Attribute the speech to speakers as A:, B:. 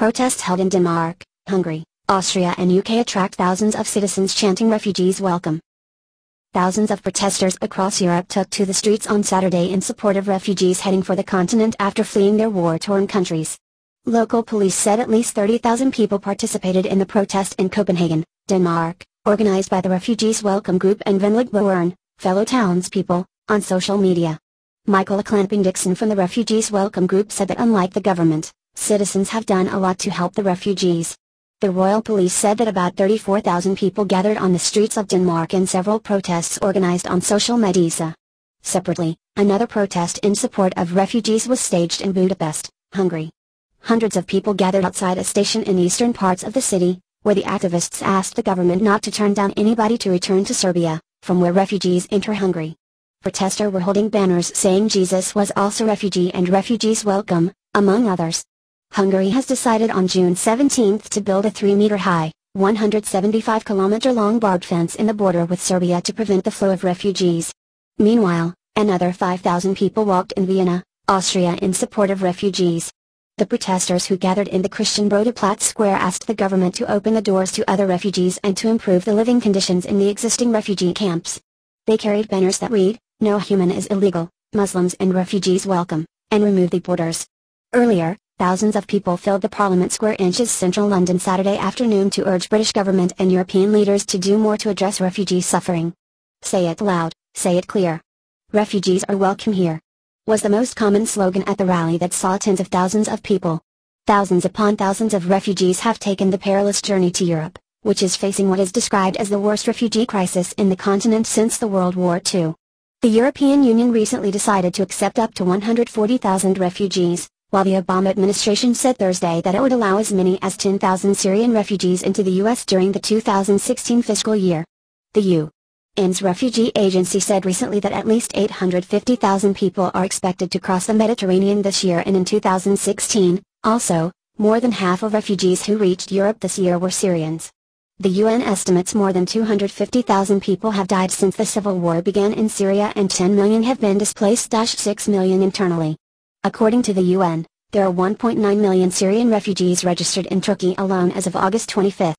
A: Protests held in Denmark, Hungary, Austria and UK attract thousands of citizens chanting "Refugees welcome." Thousands of protesters across Europe took to the streets on Saturday in support of refugees heading for the continent after fleeing their war-torn countries. Local police said at least 30,000 people participated in the protest in Copenhagen, Denmark, organized by the Refugees Welcome Group and Venlig Boeren, fellow townspeople, on social media. Michael Clamping-Dixon from the Refugees Welcome Group said that unlike the government, citizens have done a lot to help the refugees. The Royal Police said that about 34,000 people gathered on the streets of Denmark in several protests organized on social media. Separately, another protest in support of refugees was staged in Budapest, Hungary. Hundreds of people gathered outside a station in eastern parts of the city, where the activists asked the government not to turn down anybody to return to Serbia, from where refugees enter Hungary. Protesters were holding banners saying Jesus was also refugee and refugees welcome, among others. Hungary has decided on June 17 to build a 3-meter-high, 175-kilometer-long barbed fence in the border with Serbia to prevent the flow of refugees. Meanwhile, another 5,000 people walked in Vienna, Austria in support of refugees. The protesters who gathered in the Christian Platz Square asked the government to open the doors to other refugees and to improve the living conditions in the existing refugee camps. They carried banners that read, "No human is illegal, Muslims and refugees welcome," and "Remove the borders." Earlier, thousands of people filled the Parliament Square in central London Saturday afternoon to urge British government and European leaders to do more to address refugee suffering. "Say it loud, say it clear. Refugees are welcome here," was the most common slogan at the rally that saw tens of thousands of people. Thousands upon thousands of refugees have taken the perilous journey to Europe, which is facing what is described as the worst refugee crisis in the continent since the World War II. The European Union recently decided to accept up to 140,000 refugees, while the Obama administration said Thursday that it would allow as many as 10,000 Syrian refugees into the U.S. during the 2016 fiscal year. The UN's Refugee Agency said recently that at least 850,000 people are expected to cross the Mediterranean this year, and in 2016, also, more than half of refugees who reached Europe this year were Syrians. The UN estimates more than 250,000 people have died since the civil war began in Syria and 10 million have been displaced. 6 million internally. According to the UN, there are 1.9 million Syrian refugees registered in Turkey alone as of August 25.